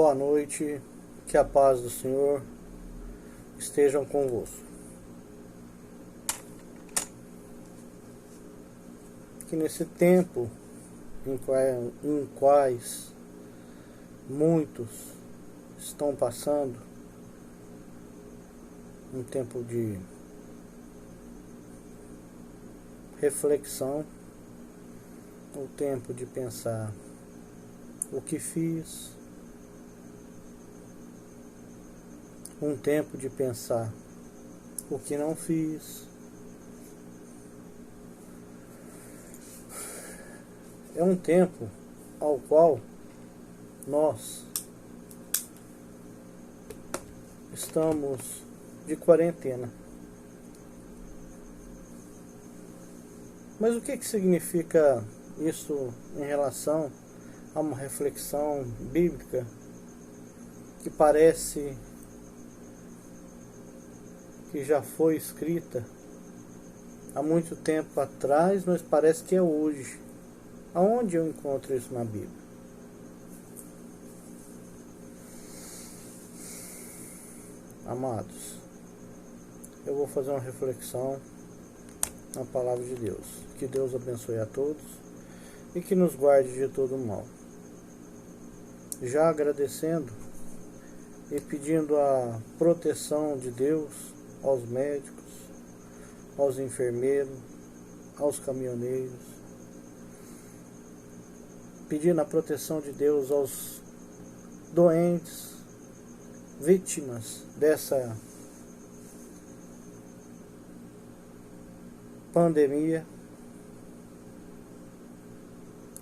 boa noite, que a paz do Senhor estejam convosco. Que nesse tempo em quais muitos estão passando, um tempo de reflexão, o tempo de pensar o que fiz, um tempo de pensar o que não fiz. É um tempo ao qual nós estamos de quarentena. Mas o que significa isso em relação a uma reflexão bíblica que parece que já foi escrita há muito tempo atrás, mas parece que é hoje? Aonde eu encontro isso na Bíblia? Amados, eu vou fazer uma reflexão na palavra de Deus. Que Deus abençoe a todos e que nos guarde de todo mal. Já agradecendo e pedindo a proteção de Deus aos médicos, aos enfermeiros, aos caminhoneiros, pedindo a proteção de Deus aos doentes, vítimas dessa pandemia,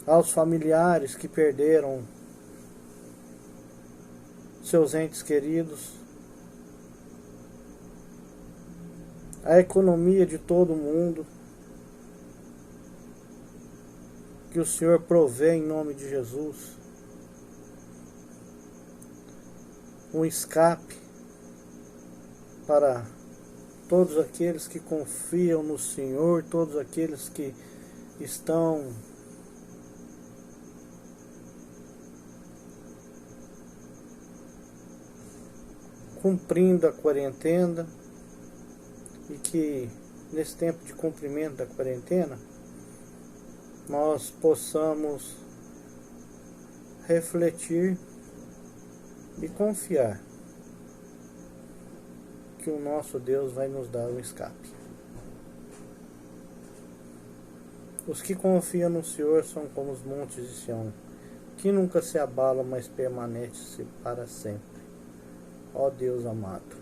aos familiares que perderam seus entes queridos, a economia de todo mundo, que o Senhor provê em nome de Jesus um escape para todos aqueles que confiam no Senhor, todos aqueles que estão cumprindo a quarentena, e que nesse tempo de cumprimento da quarentena nós possamos refletir e confiar que o nosso Deus vai nos dar um escape. Os que confiam no Senhor são como os montes de Sião, que nunca se abalam, mas permanecem para sempre. Ó Deus amado,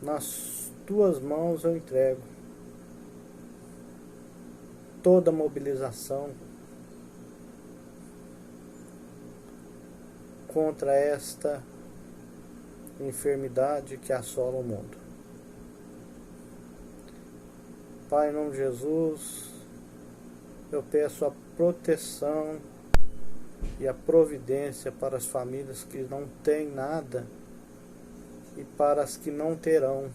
nas tuas mãos eu entrego toda a mobilização contra esta enfermidade que assola o mundo. Pai, em nome de Jesus, eu peço a proteção e a providência para as famílias que não têm nada e para as que não terão.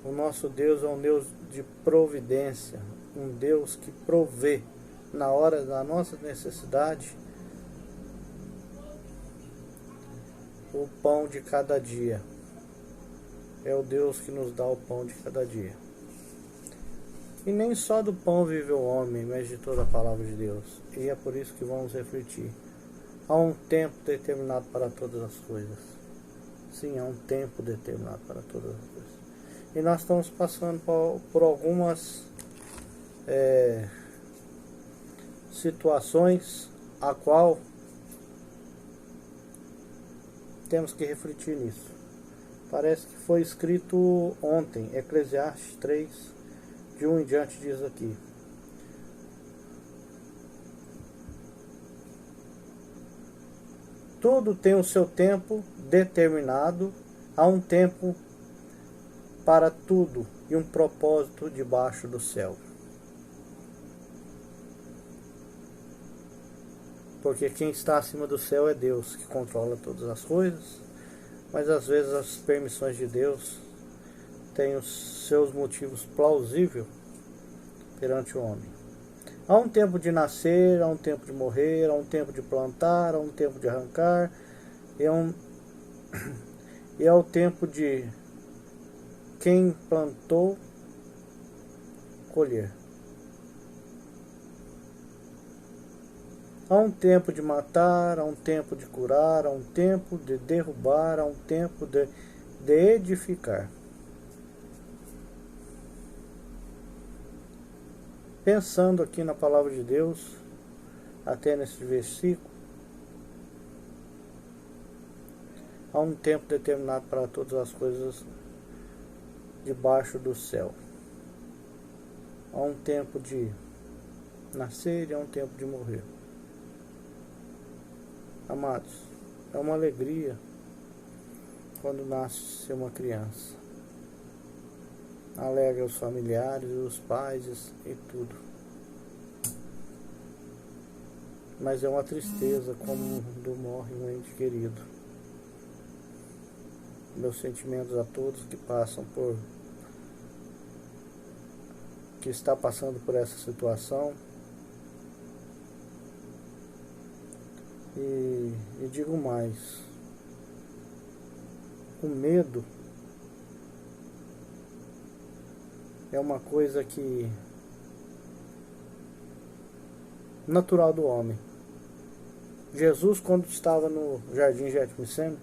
O nosso Deus é um Deus de providência, um Deus que provê na hora da nossa necessidade o pão de cada dia. É o Deus que nos dá o pão de cada dia. E nem só do pão vive o homem, mas de toda a palavra de Deus. E é por isso que vamos refletir. Há um tempo determinado para todas as coisas. Sim, há um tempo determinado para todas as coisas. E nós estamos passando por algumas situações a qual temos que refletir nisso. Parece que foi escrito ontem, Eclesiastes 3, de 1 em diante, diz aqui: tudo tem o seu tempo determinado, há um tempo para tudo e um propósito debaixo do céu. Porque quem está acima do céu é Deus, que controla todas as coisas, mas às vezes as permissões de Deus têm os seus motivos plausíveis perante o homem. Há um tempo de nascer, há um tempo de morrer, há um tempo de plantar, há um tempo de arrancar, e é o tempo de quem plantou colher. Há um tempo de matar, há um tempo de curar, há um tempo de derrubar, há um tempo de edificar. Pensando aqui na palavra de Deus, até nesse versículo, há um tempo determinado para todas as coisas debaixo do céu. Há um tempo de nascer e há um tempo de morrer. Amados, é uma alegria quando nasce uma criança. Alegra os familiares, os pais e tudo. Mas é uma tristeza quando morre um ente querido. Meus sentimentos a todos que está passando por essa situação. E digo mais, o medo é uma coisa que natural do homem. Jesus, quando estava no jardim Getsemane,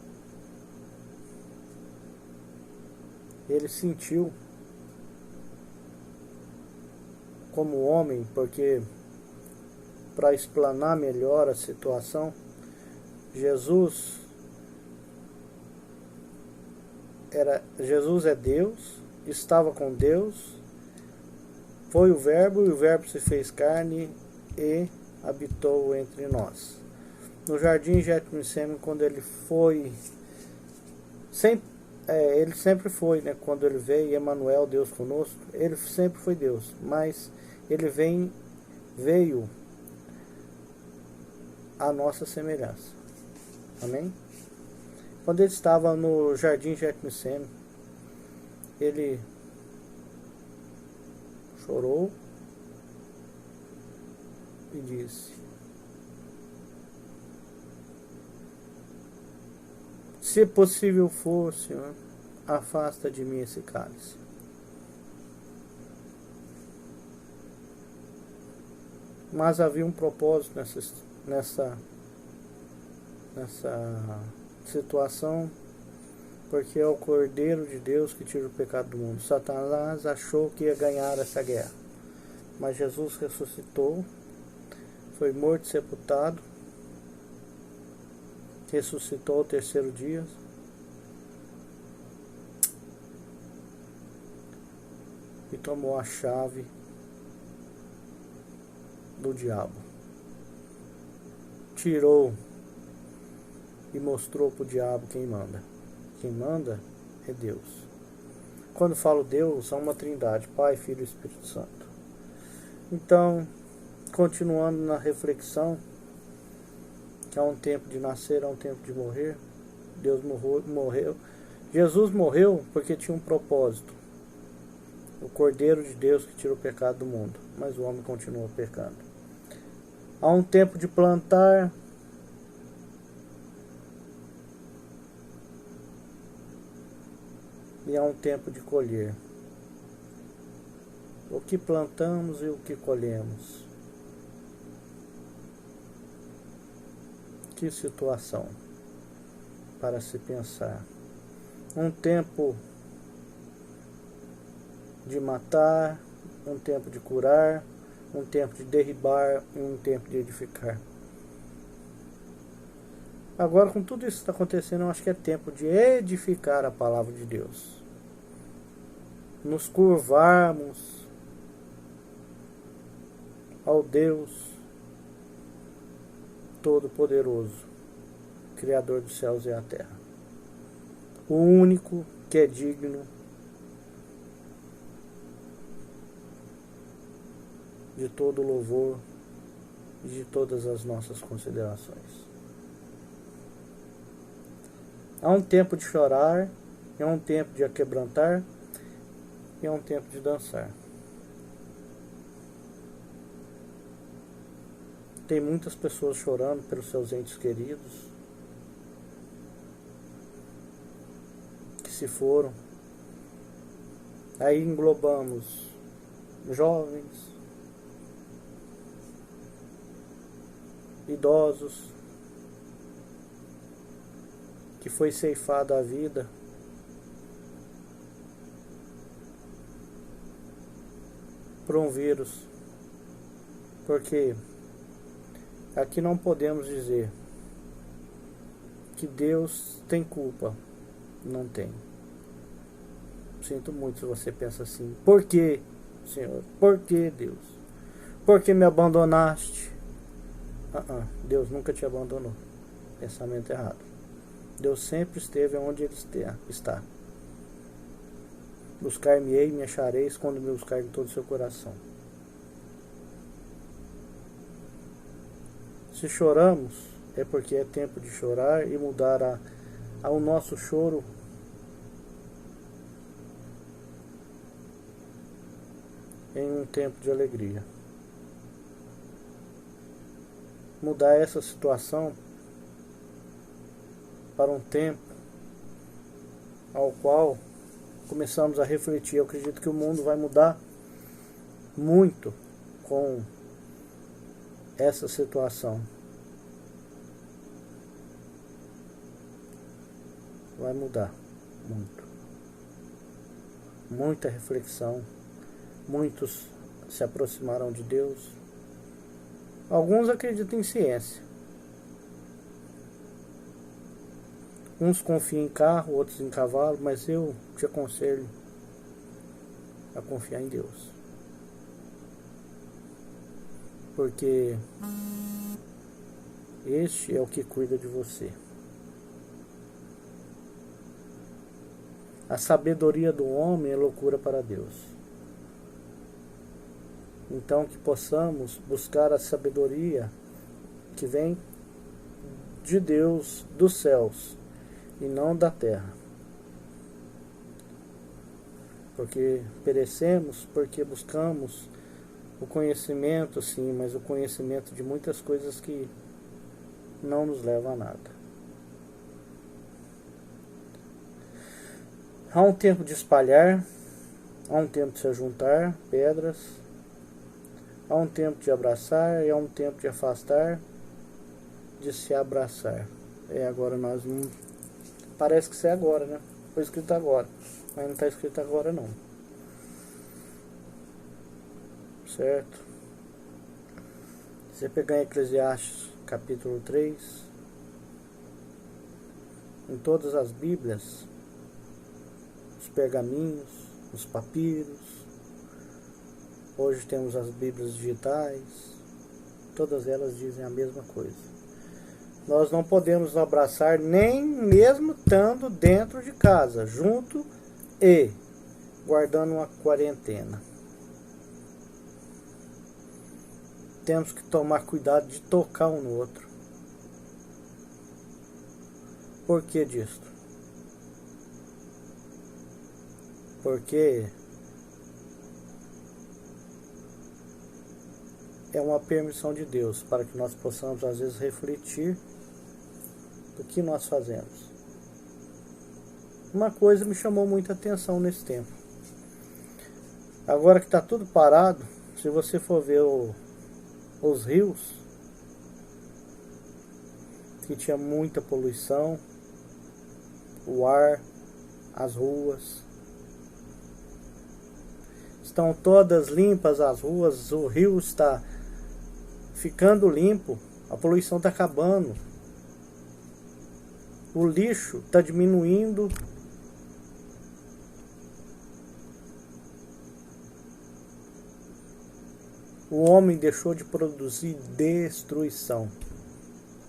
ele sentiu como homem, porque para explanar melhor a situação, Jesus é Deus, estava com Deus, foi o Verbo, e o Verbo se fez carne e habitou entre nós. No jardim Getsemane, quando ele foi, ele sempre foi, né? Quando ele veio, Emmanuel, Deus conosco, ele sempre foi Deus, mas ele veio à nossa semelhança. Amém? Quando ele estava no jardim Getsemane, ele chorou e disse: se possível for, Senhor, afasta de mim esse cálice. Mas havia um propósito nessa situação, porque é o Cordeiro de Deus que tira o pecado do mundo. Satanás achou que ia ganhar essa guerra, mas Jesus ressuscitou, foi morto e sepultado, ressuscitou ao terceiro dia, e tomou a chave do diabo. Tirou e mostrou para o diabo quem manda. Quem manda é Deus. Quando falo Deus, há uma trindade, Pai, Filho e Espírito Santo. Então, continuando na reflexão, que há um tempo de nascer, há um tempo de morrer. Deus morreu. Jesus morreu porque tinha um propósito. O Cordeiro de Deus que tira o pecado do mundo. Mas o homem continua pecando. Há um tempo de plantar. E há um tempo de colher. O que plantamos e o que colhemos. Que situação para se pensar. Um tempo de matar, um tempo de curar, um tempo de derribar e um tempo de edificar. Agora, com tudo isso que está acontecendo, eu acho que é tempo de edificar a palavra de Deus. Nos curvarmos ao Deus Todo-Poderoso, Criador dos céus e a terra. O único que é digno de todo louvor e de todas as nossas considerações. Há um tempo de chorar, há um tempo de aquebrantar, e há um tempo de dançar. Tem muitas pessoas chorando pelos seus entes queridos que se foram. Aí englobamos jovens, idosos, que foi ceifada a vida por um vírus. Porque aqui não podemos dizer que Deus tem culpa. Não tem. Sinto muito se você pensa assim. Por que, Senhor? Por que, Deus? Por que me abandonaste? Deus nunca te abandonou. Pensamento errado. Deus sempre esteve onde Ele está. Buscar-me-ei e me achareis quando me buscar de todo o seu coração. Se choramos, é porque é tempo de chorar e mudar ao nosso choro em um tempo de alegria. Mudar essa situação para um tempo ao qual começamos a refletir. Eu acredito que o mundo vai mudar muito com essa situação. Vai mudar muito. Muita reflexão. Muitos se aproximarão de Deus. Alguns acreditam em ciência. Uns confiam em carro, outros em cavalo, mas eu te aconselho a confiar em Deus. Porque este é o que cuida de você. A sabedoria do homem é loucura para Deus. Então que possamos buscar a sabedoria que vem de Deus, dos céus, e não da terra. Porque perecemos porque buscamos o conhecimento, sim, mas o conhecimento de muitas coisas que não nos levam a nada. Há um tempo de espalhar, há um tempo de se juntar pedras, há um tempo de abraçar e há um tempo de afastar, de se abraçar. Agora nós não... Parece que isso é agora, né? Foi escrito agora, mas não está escrito agora não. Certo? Se você pegar em Eclesiastes capítulo 3, em todas as Bíblias, os pergaminhos, os papiros, hoje temos as Bíblias digitais, todas elas dizem a mesma coisa. Nós não podemos abraçar nem mesmo estando dentro de casa, junto e guardando uma quarentena. Temos que tomar cuidado de tocar um no outro. Por que disto? Porque é uma permissão de Deus para que nós possamos às vezes refletir do que nós fazemos. Uma coisa me chamou muita atenção nesse tempo. Agora que está tudo parado, se você for ver os rios, que tinha muita poluição, o ar, as ruas, estão todas limpas as ruas, o rio está ficando limpo, a poluição está acabando, o lixo está diminuindo, o homem deixou de produzir destruição.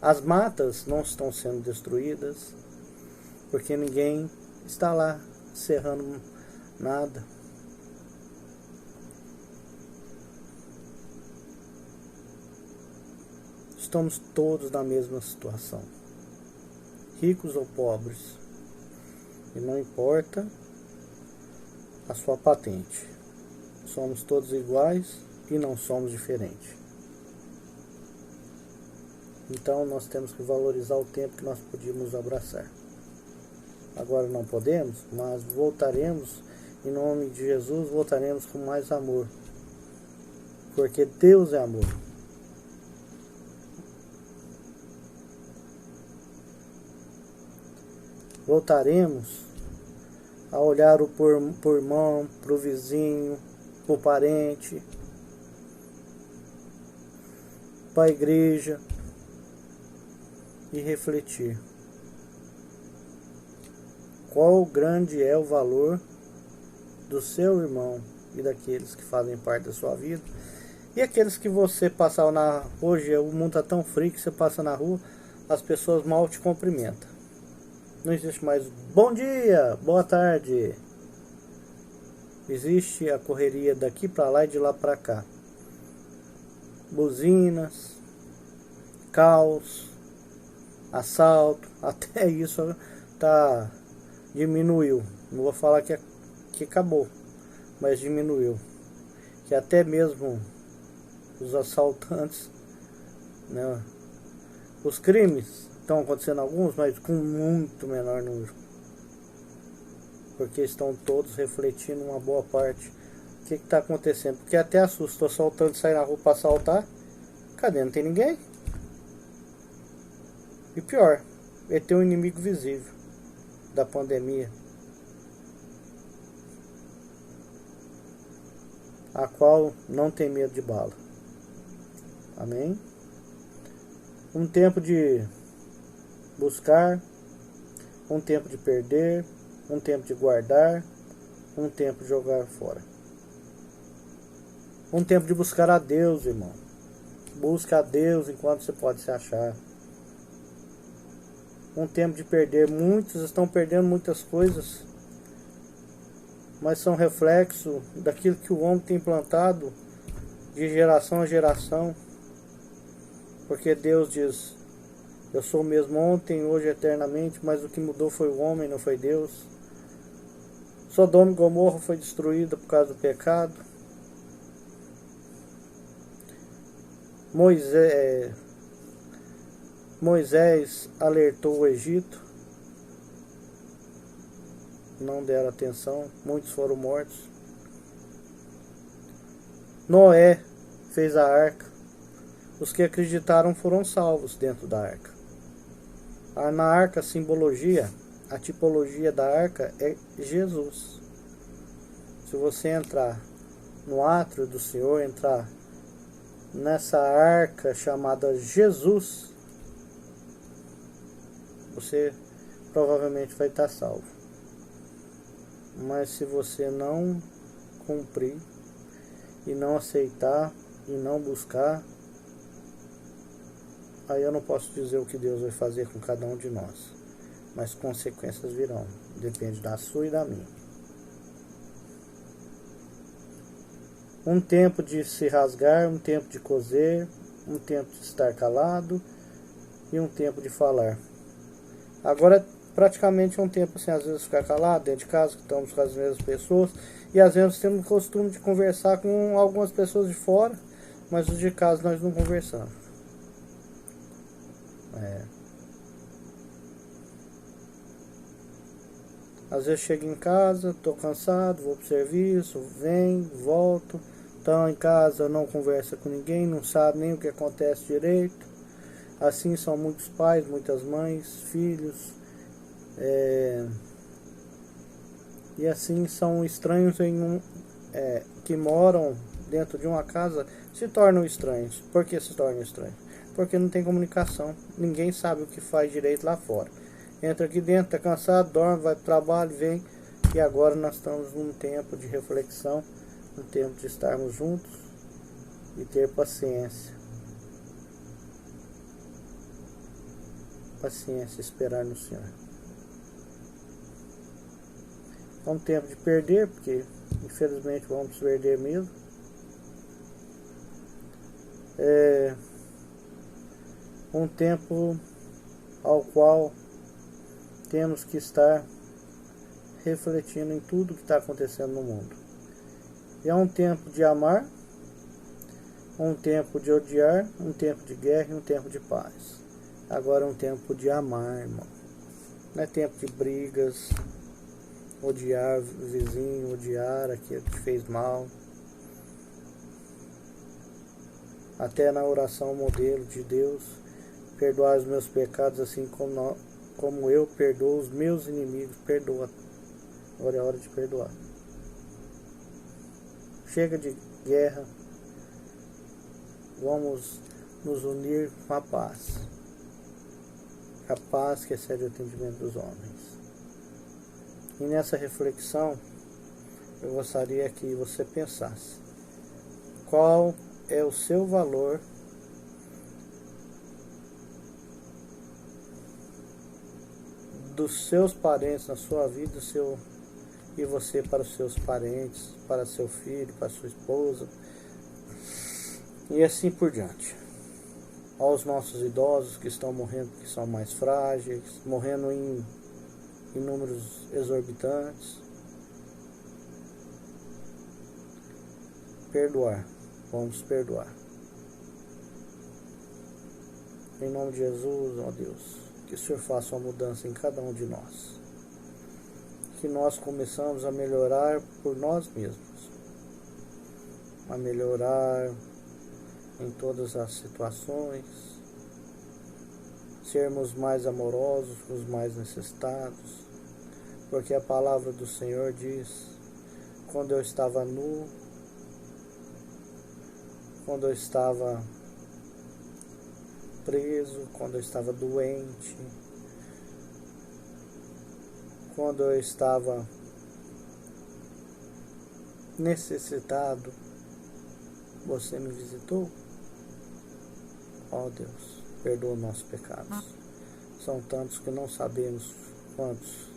As matas não estão sendo destruídas, porque ninguém está lá serrando nada. Estamos todos na mesma situação, ricos ou pobres, e não importa a sua patente. Somos todos iguais e não somos diferentes. Então nós temos que valorizar o tempo que nós podíamos abraçar. Agora não podemos, mas voltaremos, em nome de Jesus, voltaremos com mais amor. Porque Deus é amor. Voltaremos a olhar por irmão, para o vizinho, para o parente, para a igreja e refletir. Qual grande é o valor do seu irmão e daqueles que fazem parte da sua vida. E aqueles que você passar na... Hoje o mundo está tão frio que você passa na rua, as pessoas mal te cumprimentam. Não existe mais bom dia, boa tarde. Existe a correria daqui para lá e de lá para cá. Buzinas, caos, assalto, até isso diminuiu. Não vou falar que acabou, mas diminuiu. Que até mesmo os assaltantes, né, os crimes estão acontecendo alguns, mas com muito menor número. Porque estão todos refletindo uma boa parte. O que está acontecendo? Porque até assusta, assaltante sair na rua para assaltar. Cadê? Não tem ninguém? E pior, ele tem um inimigo visível da pandemia, a qual não tem medo de bala. Amém? Um tempo de buscar, um tempo de perder, um tempo de guardar, um tempo de jogar fora. Um tempo de buscar a Deus, irmão. Busca a Deus enquanto você pode se achar. Um tempo de perder. Muitos estão perdendo muitas coisas, mas são reflexo daquilo que o homem tem plantado de geração a geração. Porque Deus diz: eu sou o mesmo ontem, hoje, eternamente, mas o que mudou foi o homem, não foi Deus. Sodoma e Gomorra foi destruída por causa do pecado. Moisés alertou o Egito, não deram atenção, muitos foram mortos. Noé fez a arca, os que acreditaram foram salvos dentro da arca. Na arca, a simbologia, a tipologia da arca é Jesus. Se você entrar no átrio do Senhor, entrar nessa arca chamada Jesus, você provavelmente vai estar salvo. Mas se você não cumprir e não aceitar e não buscar, aí eu não posso dizer o que Deus vai fazer com cada um de nós, mas consequências virão, depende da sua e da minha. Um tempo de se rasgar, um tempo de coser, um tempo de estar calado e um tempo de falar. Agora praticamente é um tempo assim, às vezes ficar calado dentro de casa, que estamos com as mesmas pessoas, e às vezes temos o costume de conversar com algumas pessoas de fora, mas os de casa nós não conversamos. Às vezes chego em casa, estou cansado, vou pro serviço, venho, volto, então em casa não conversa com ninguém, não sabe nem o que acontece direito. Assim são muitos pais, muitas mães, filhos, e assim são estranhos que moram dentro de uma casa, se tornam estranhos. Por que se tornam estranhos? Porque não tem comunicação, ninguém sabe o que faz direito lá fora. Entra aqui dentro, tá cansado, dorme, vai pro trabalho, vem. E agora nós estamos num tempo de reflexão, um tempo de estarmos juntos e ter paciência. Paciência, esperar no Senhor. É um tempo de perder, porque infelizmente vamos perder mesmo. É um tempo ao qual temos que estar refletindo em tudo que está acontecendo no mundo. E é um tempo de amar Um tempo de odiar, um tempo de guerra e um tempo de paz. Agora é um tempo de amar, irmão. Não é tempo de brigas, odiar o vizinho, odiar aquele que fez mal. Até na oração modelo de Deus, perdoar os meus pecados assim como eu perdoo os meus inimigos. Perdoa. Agora é hora de perdoar. Chega de guerra. Vamos nos unir com a paz. A paz que excede o entendimento dos homens. E nessa reflexão, eu gostaria que você pensasse. Qual é o seu valor dos seus parentes na sua vida, e você para os seus parentes, para seu filho, para sua esposa, e assim por diante. Aos nossos idosos que estão morrendo, que são mais frágeis, morrendo em números exorbitantes. Perdoar. Vamos perdoar. Em nome de Jesus, ó Deus, que o Senhor faça uma mudança em cada um de nós. Que nós começamos a melhorar por nós mesmos. A melhorar em todas as situações, sermos mais amorosos com os mais necessitados, porque a palavra do Senhor diz: quando eu estava nu, quando eu estava preso, quando eu estava doente, quando eu estava necessitado, você me visitou. Ó Deus, perdoa nossos pecados. São tantos que não sabemos quantos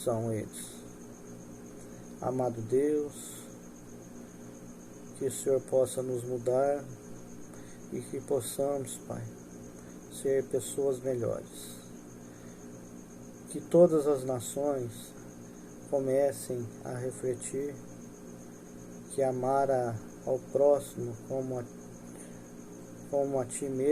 são eles. Amado Deus, que o Senhor possa nos mudar e que possamos, Pai, ser pessoas melhores. Que todas as nações comecem a refletir que amar ao próximo como a ti mesmo